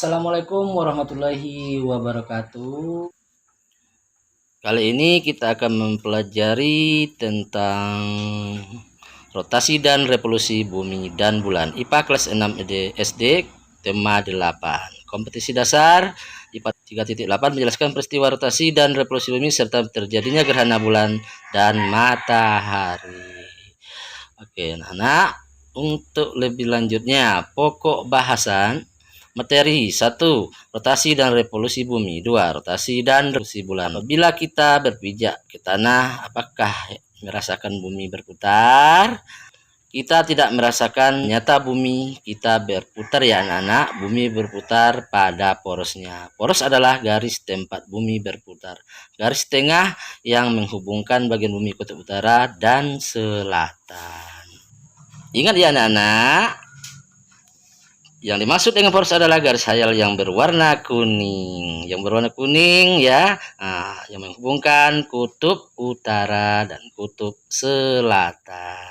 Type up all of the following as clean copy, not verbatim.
Assalamualaikum warahmatullahi wabarakatuh. Kali ini kita akan mempelajari tentang rotasi dan revolusi bumi dan bulan. IPA kelas 6 SD, tema 8. Kompetisi dasar IPA 3.8 menjelaskan peristiwa rotasi dan revolusi bumi serta terjadinya gerhana bulan dan matahari. Oke, anak-anak, untuk lebih lanjutnya, pokok bahasan materi 1. Rotasi dan revolusi bumi. 2. Rotasi dan revolusi bulan. Apabila kita berpijak ke tanah, apakah merasakan bumi berputar? Kita tidak merasakan nyata bumi kita berputar ya anak-anak. Bumi berputar pada porosnya. Poros adalah garis tempat bumi berputar. Garis tengah yang menghubungkan bagian bumi kutub utara dan selatan. Ingat ya anak-anak, yang dimaksud dengan poros adalah garis hayal yang berwarna kuning. Yang berwarna kuning ya, yang menghubungkan kutub utara dan kutub selatan.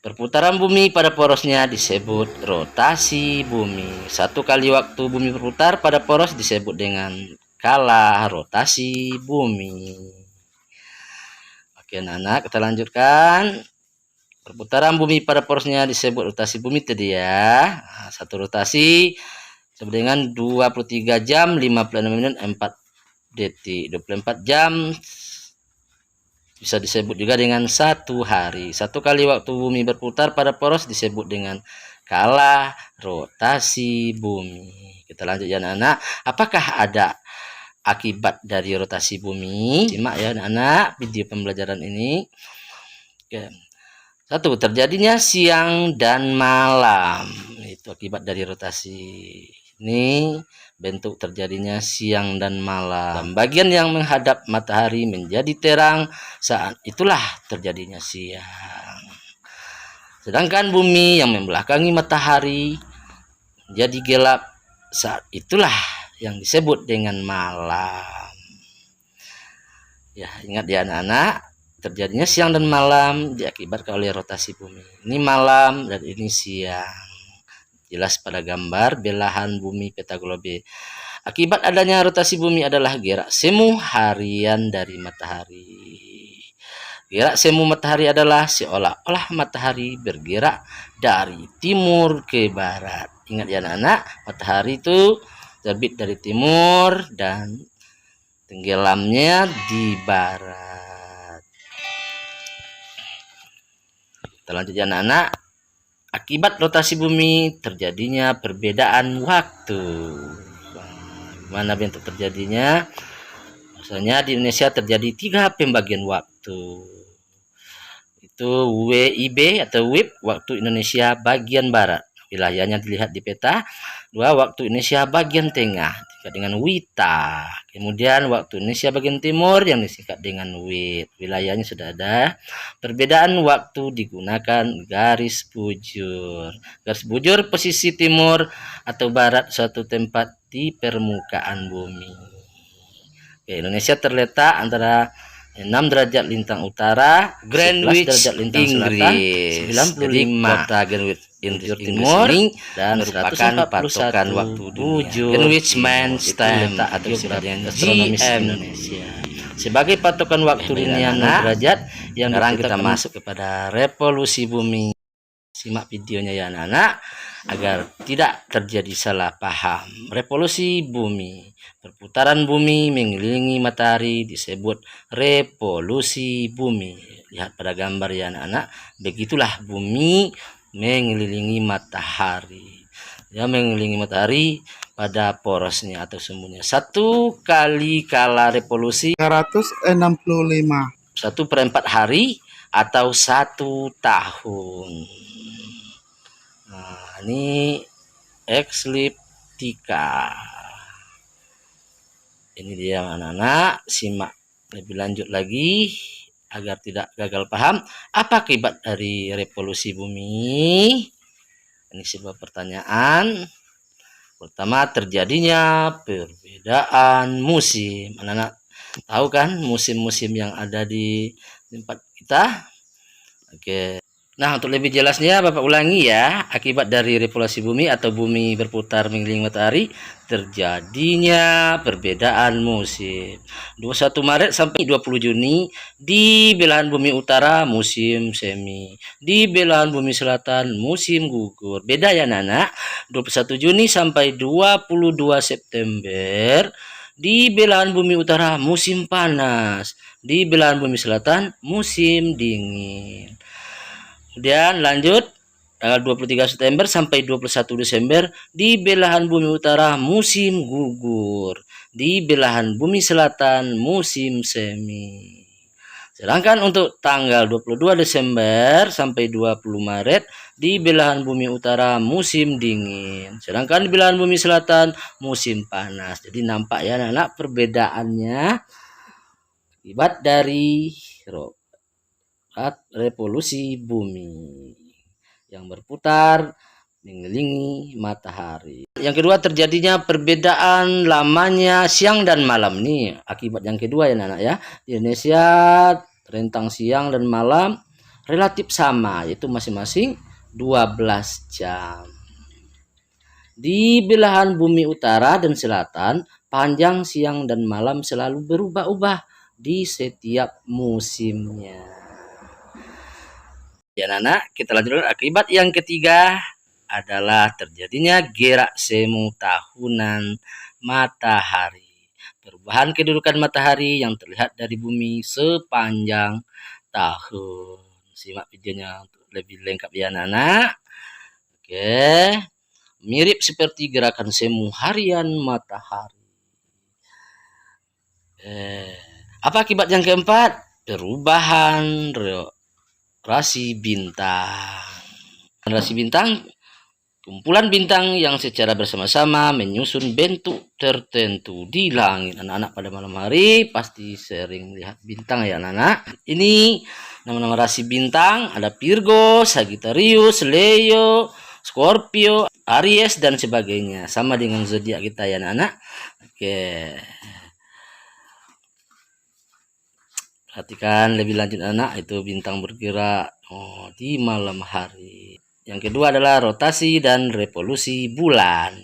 Perputaran bumi pada porosnya disebut rotasi bumi. Satu kali waktu bumi berputar pada poros disebut dengan kala rotasi bumi. Oke anak-anak, kita lanjutkan. Perputaran bumi pada porosnya disebut rotasi bumi tadi ya. Satu rotasi sama dengan 23 jam 56 menit 4 detik. 24 jam bisa disebut juga dengan satu hari. Satu kali waktu bumi berputar pada poros disebut dengan kala rotasi bumi. Kita lanjut ya anak-anak. Apakah ada akibat dari rotasi bumi? Simak ya anak-anak video pembelajaran ini. Oke. 1. Terjadinya siang dan malam. Itu akibat dari rotasi. Ini bentuk terjadinya siang dan malam. Bagian yang menghadap matahari menjadi terang, saat itulah terjadinya siang. Sedangkan bumi yang membelakangi matahari menjadi gelap, saat itulah yang disebut dengan malam. Ya, ingat ya anak-anak. Terjadinya siang dan malam diakibatkan oleh rotasi bumi. Ini malam dan ini siang. Jelas pada gambar belahan bumi peta globe. Akibat adanya rotasi bumi adalah gerak semu harian dari matahari. Gerak semu matahari adalah seolah-olah matahari bergerak dari timur ke barat. Ingat ya anak-anak, matahari itu terbit dari timur dan tenggelamnya di barat. Lanjut anak-anak, akibat rotasi bumi terjadinya perbedaan waktu. Mana bentuk terjadinya? Misalnya di Indonesia terjadi 3 pembagian waktu. Itu WIB atau WIB, waktu Indonesia bagian barat. Wilayahnya dilihat di peta. 2. Waktu Indonesia bagian tengah dengan WITA. Kemudian waktu Indonesia bagian timur yang disingkat dengan WIT. Wilayahnya sudah ada. Perbedaan waktu digunakan garis bujur. Garis bujur posisi timur atau barat suatu tempat di permukaan bumi. Oke, Indonesia terletak antara 6 derajat lintang utara, Greenwich derajat lintang selatan, 95 kota Greenwich Timur, dan merupakan patokan waktu dunia. Greenwich Mean Time atau dengan astronomis Indonesia. Sebagai patokan waktu dunia 6 derajat, yang sekarang kita masuk kepada revolusi bumi. Simak videonya ya anak-anak agar tidak terjadi salah paham. Revolusi bumi. Perputaran bumi mengelilingi matahari disebut revolusi bumi. Lihat pada gambar ya anak-anak. Begitulah bumi mengelilingi matahari. Ya, mengelilingi matahari pada porosnya atau semuanya. Satu kali kala revolusi 365. 1/4 hari atau 1 tahun. Nah, ini ekliptika. Ini dia anak-anak, simak lebih lanjut lagi agar tidak gagal paham. Apa akibat dari revolusi bumi? Ini sebuah pertanyaan. Pertama, terjadinya perbedaan musim. Anak-anak tahu kan musim-musim yang ada di tempat kita? Oke. Nah, untuk lebih jelasnya Bapak ulangi ya, akibat dari revolusi bumi atau bumi berputar mengelilingi matahari, terjadinya perbedaan musim. 21 Maret sampai 20 Juni di belahan bumi utara musim semi, di belahan bumi selatan musim gugur. Beda ya Nana? 21 Juni sampai 22 September di belahan bumi utara musim panas, di belahan bumi selatan musim dingin. Kemudian lanjut tanggal 23 September sampai 21 Desember di belahan bumi utara musim gugur, di belahan bumi selatan musim semi. Sedangkan untuk tanggal 22 Desember sampai 20 Maret di belahan bumi utara musim dingin. Sedangkan di belahan bumi selatan musim panas. Jadi nampak ya anak perbedaannya akibat dari revolusi bumi yang berputar mengelilingi matahari. Yang kedua terjadinya perbedaan lamanya siang dan malam nih akibat yang kedua ya anak ya. Di Indonesia rentang siang dan malam relatif sama yaitu masing-masing 12 jam. Di belahan bumi utara dan selatan, panjang siang dan malam selalu berubah-ubah di setiap musimnya. Ya Nana, kita lanjutkan akibat yang ketiga adalah terjadinya gerak semu tahunan matahari. Perubahan kedudukan matahari yang terlihat dari bumi sepanjang tahun. Simak videonya untuk lebih lengkap ya Nana. Oke, mirip seperti gerakan semu harian matahari. Apa akibat yang keempat? Perubahan rasi bintang. Rasi bintang, kumpulan bintang yang secara bersama-sama menyusun bentuk tertentu di langit. Anak-anak pada malam hari pasti sering lihat bintang ya anak-anak. Ini nama-nama rasi bintang, ada Virgo, Sagittarius, Leo, Scorpio, Aries dan sebagainya. Sama dengan zodiak kita ya anak-anak. Oke. Perhatikan lebih lanjut anak, itu bintang bergerak di malam hari. Yang kedua adalah rotasi dan revolusi bulan.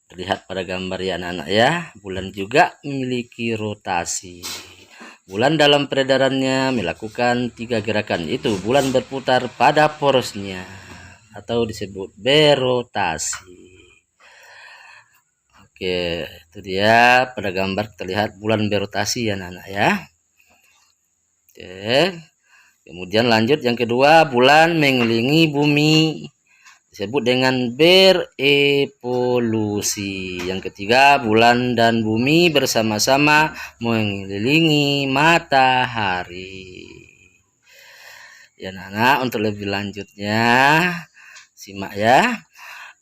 Terlihat pada gambar ya anak-anak ya, bulan juga memiliki rotasi. Bulan dalam peredarannya melakukan 3 gerakan, yaitu bulan berputar pada porosnya atau disebut berotasi. Oke, itu dia pada gambar terlihat bulan berotasi ya anak-anak ya. Oke. Kemudian lanjut yang kedua, bulan mengelilingi bumi disebut dengan berevolusi. Yang ketiga, bulan dan bumi bersama-sama mengelilingi matahari. Ya anak-anak, untuk lebih lanjutnya simak ya.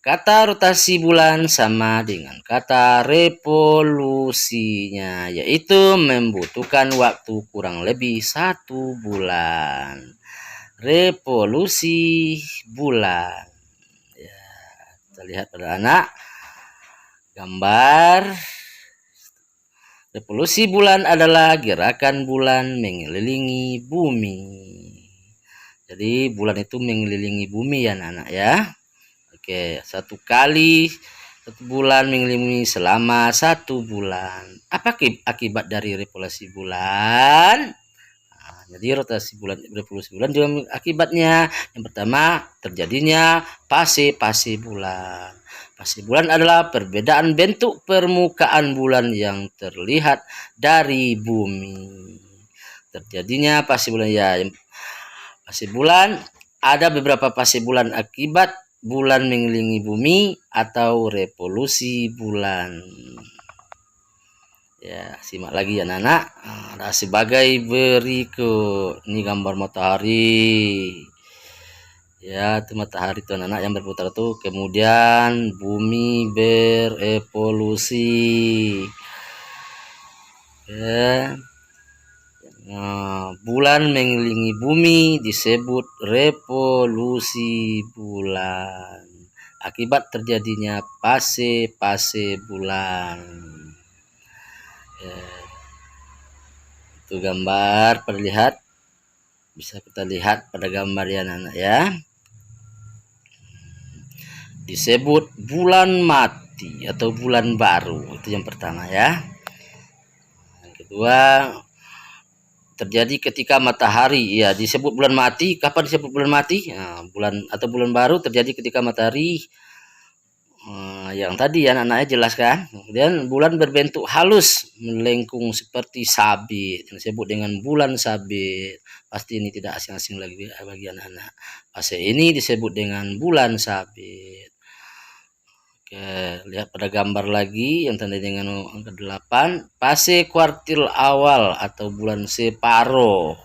Kata rotasi bulan sama dengan kata revolusinya, yaitu membutuhkan waktu kurang lebih 1 bulan. Revolusi bulan. Ya, kita lihat pada anak gambar. Revolusi bulan adalah gerakan bulan mengelilingi bumi. Jadi bulan itu mengelilingi bumi ya anak-anak ya. Oke, 1 kali 1 bulan mengelilingi selama 1 bulan. Apa akibat dari revolusi bulan? Nah, jadi rotasi bulan, revolusi bulan juga akibatnya. Yang pertama, terjadinya fase-fase bulan. Fase bulan adalah perbedaan bentuk permukaan bulan yang terlihat dari bumi. Terjadinya fase bulan ya. Fase bulan, ada beberapa fase bulan akibat bulan mengelilingi bumi atau revolusi bulan. Ya, simak lagi ya anak-anak. Ada sebagai berikut. Ini gambar matahari. Ya, itu matahari itu anak-anak yang berputar tuh. Kemudian bumi berevolusi. Ya. Nah, bulan mengelilingi bumi disebut revolusi bulan. Akibat terjadinya fase-fase bulan. Ya. Itu gambar, perlihat Bisa kita lihat pada gambar ya anak ya. Disebut bulan mati atau bulan baru. Itu yang pertama ya. Yang kedua, terjadi ketika matahari ya disebut bulan mati. Kapan disebut bulan mati? Nah, bulan atau bulan baru terjadi ketika matahari yang tadi ya anak-anaknya jelaskan. Kemudian bulan berbentuk halus melengkung seperti sabit yang disebut dengan bulan sabit. Pasti ini tidak asing-asing lagi bagi anak-anak. Fase ini disebut dengan bulan sabit. Oke, lihat pada gambar lagi yang tanda dengan angka 8, fase kuartil awal atau bulan separo.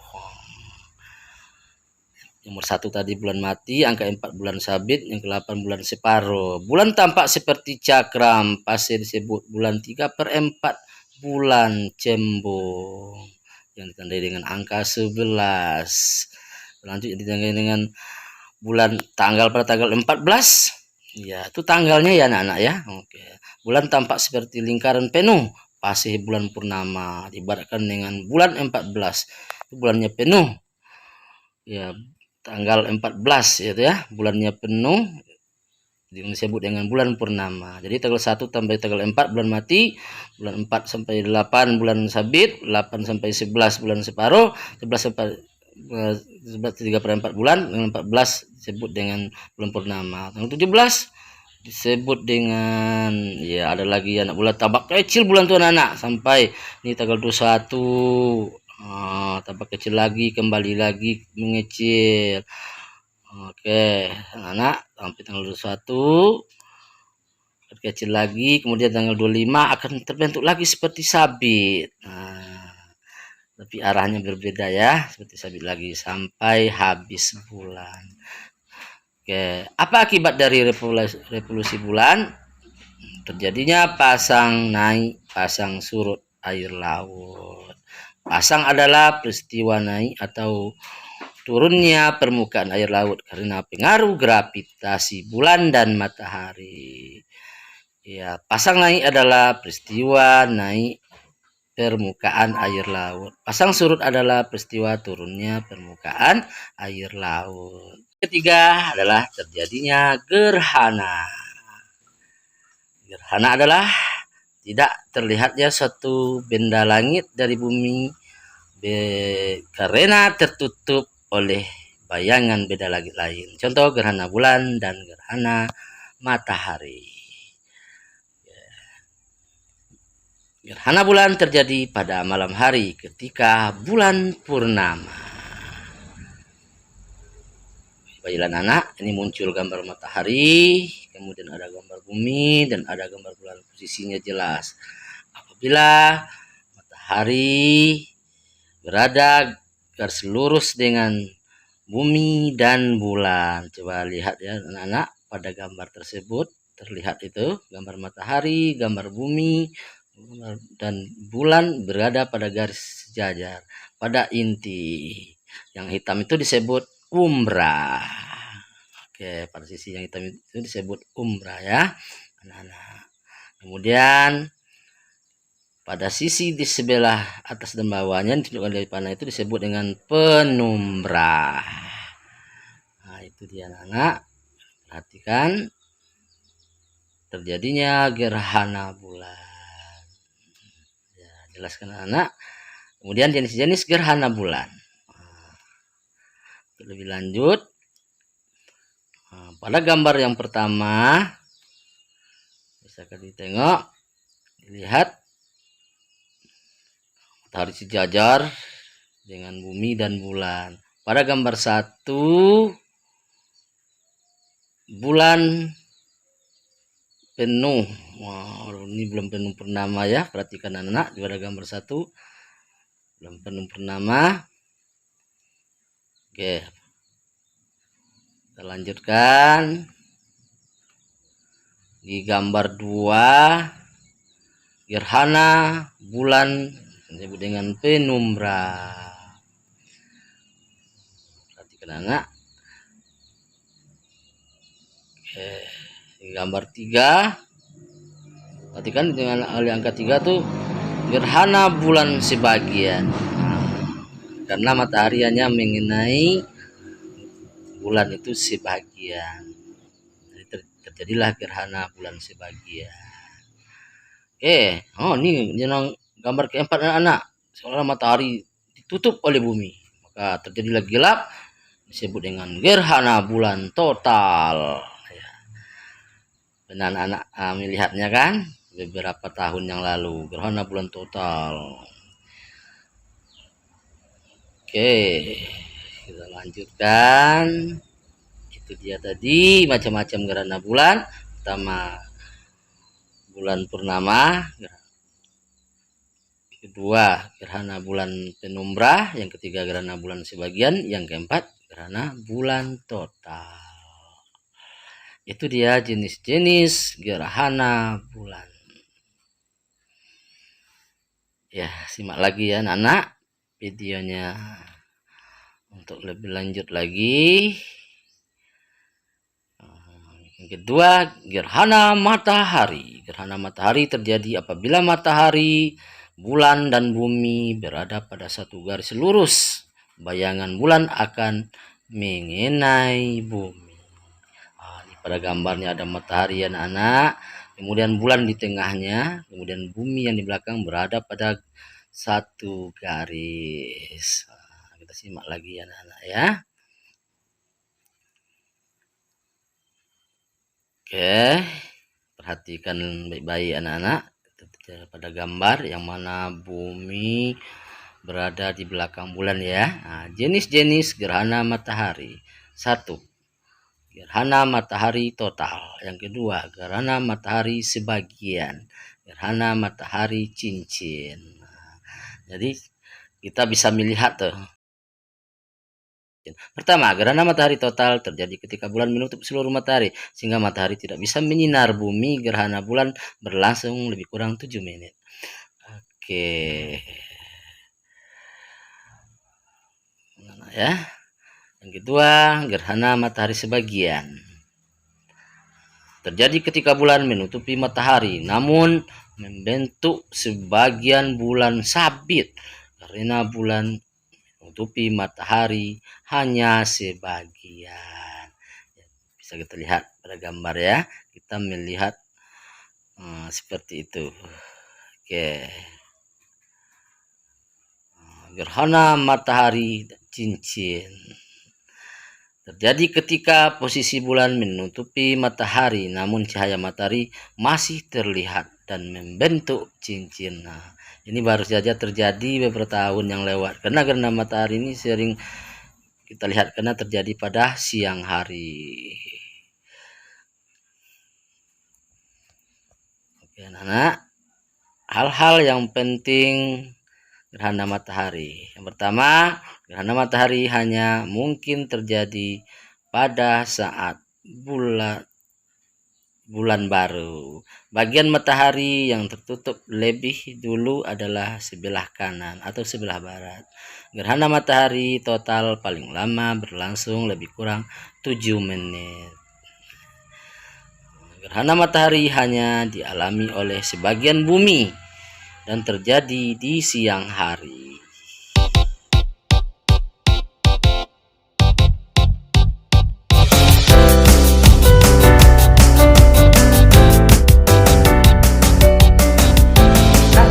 Nomor 1 tadi bulan mati, angka 4 bulan sabit, yang ke-8 bulan separo. Bulan tampak seperti cakram, fase disebut bulan 3/4 bulan cembung yang ditandai dengan angka 11. Lanjut ditandai dengan bulan tanggal pada tanggal 14. Ya, itu tanggalnya ya anak-anak ya. Oke. Bulan tampak seperti lingkaran penuh, fase bulan purnama, diibaratkan dengan bulan 14. Itu bulannya penuh. Ya, tanggal 14 ya, bulannya penuh disebut dengan bulan purnama. Jadi tanggal 1 sampai tanggal 4 bulan mati, bulan 4 sampai 8 bulan sabit, 8 sampai 11 bulan separo, 11 sampai 3/4 bulan, dengan 14 disebut dengan bulan purnama. Tanggal 17 disebut dengan ya ada lagi anak bulan tambah kecil bulan tuh anak sampai ini tanggal 21. Tambah kecil lagi, kembali lagi mengecil. Oke, anak sampai tanggal 21 kecil lagi, kemudian tanggal 25 akan terbentuk lagi seperti sabit. Tapi arahnya berbeda ya, seperti sabit lagi sampai habis bulan. Oke, apa akibat dari revolusi bulan? Terjadinya pasang naik, pasang surut air laut. Pasang adalah peristiwa naik atau turunnya permukaan air laut karena pengaruh gravitasi bulan dan matahari. Ya, pasang naik adalah peristiwa naik permukaan air laut. Pasang surut adalah peristiwa turunnya permukaan air laut. Ketiga adalah terjadinya gerhana. Gerhana adalah tidak terlihatnya suatu benda langit dari bumi karena tertutup oleh bayangan beda langit lain. Contoh gerhana bulan dan gerhana matahari. Gerhana bulan terjadi pada malam hari ketika bulan purnama. Baiklah anak, ini muncul gambar matahari, kemudian ada gambar bumi dan ada gambar bulan, posisinya jelas. Apabila matahari berada garis lurus dengan bumi dan bulan, coba lihat ya anak-anak pada gambar tersebut terlihat itu gambar matahari, gambar bumi dan bulan berada pada garis sejajar pada inti. Yang hitam itu disebut umbra. Oke, pada sisi yang hitam itu disebut umbra ya anak-anak. Kemudian pada sisi di sebelah atas dan bawahnya ditunjukkan dari panah itu disebut dengan penumbra. Nah, itu dia anak-anak. Perhatikan terjadinya gerhana bulan. Ya, jelaskan anak. Kemudian jenis-jenis gerhana bulan. Lebih lanjut, pada gambar yang pertama bisa ditengok, dilihat matahari sejajar dengan bumi dan bulan. Pada gambar 1 bulan penuh. Wow, ini belum penuh purnama ya, perhatikan anak-anak. Pada gambar 1 belum penuh purnama. Oke, kita lanjutkan di gambar 2 gerhana bulan disebut dengan penumbra. Perhatikan anak. Oke, di gambar 3 perhatikan dengan angka 3 tuh gerhana bulan sebagian. karena matahari hanya mengenai bulan itu sebagian. Jadi terjadilah gerhana bulan sebagian. Ini yang gambar keempat anak-anak. Seolah matahari ditutup oleh bumi, maka terjadilah gelap, disebut dengan gerhana bulan total. Ya. Benar anak melihatnya kan beberapa tahun yang lalu, gerhana bulan total. Oke, kita lanjutkan. Itu dia tadi macam-macam gerhana bulan. Pertama bulan purnama, kedua gerhana bulan penumbra, yang ketiga gerhana bulan sebagian, yang keempat gerhana bulan total. Itu dia jenis-jenis gerhana bulan. Ya, simak lagi ya anak-anak videonya untuk lebih lanjut lagi. Yang kedua, gerhana matahari. Gerhana matahari terjadi apabila matahari, bulan, dan bumi berada pada satu garis lurus. Bayangan bulan akan mengenai bumi. Ini pada gambarnya ada matahari ya anak-anak. Kemudian bulan di tengahnya, kemudian bumi yang di belakang berada pada satu garis. Kita simak lagi ya anak-anak ya. Oke, perhatikan baik-baik anak-anak pada gambar yang mana bumi berada di belakang bulan ya. Jenis-jenis gerhana matahari. 1. Gerhana matahari total. Yang kedua, gerhana matahari sebagian. Gerhana matahari cincin. Jadi kita bisa melihat tuh. Pertama, gerhana matahari total terjadi ketika bulan menutup seluruh matahari sehingga matahari tidak bisa menyinar bumi. Gerhana bulan berlangsung lebih kurang 7 menit. Oke. Nah, ya. Yang kedua, gerhana matahari sebagian. Terjadi ketika bulan menutupi matahari namun membentuk sebagian bulan sabit karena bulan menutupi matahari hanya sebagian. Bisa kita lihat pada gambar ya, kita melihat seperti itu. Oke, gerhana matahari cincin terjadi ketika posisi bulan menutupi matahari namun cahaya matahari masih terlihat dan membentuk cincin. Ini baru saja terjadi beberapa tahun yang lewat karena gerhana matahari ini sering kita lihat karena terjadi pada siang hari. Oke anak-anak, hal-hal yang penting gerhana matahari. Yang pertama, gerhana matahari hanya mungkin terjadi pada saat bulan baru. Bagian matahari yang tertutup lebih dulu adalah sebelah kanan atau sebelah barat. Gerhana matahari total paling lama berlangsung lebih kurang 7 menit. Gerhana matahari hanya dialami oleh sebagian bumi dan terjadi di siang hari.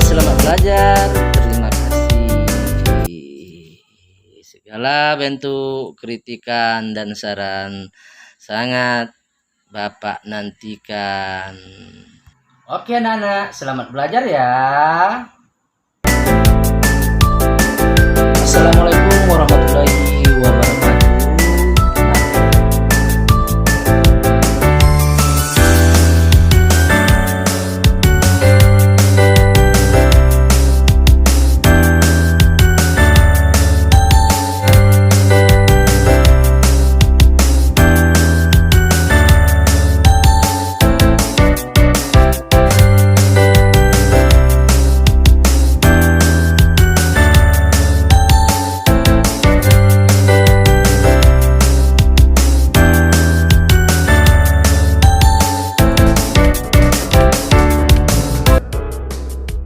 Selamat belajar, terima kasih. Segala bentuk kritikan dan saran sangat Bapak nantikan. Oke anak-anak, selamat belajar ya. Assalamualaikum warahmatullahi wabarakatuh.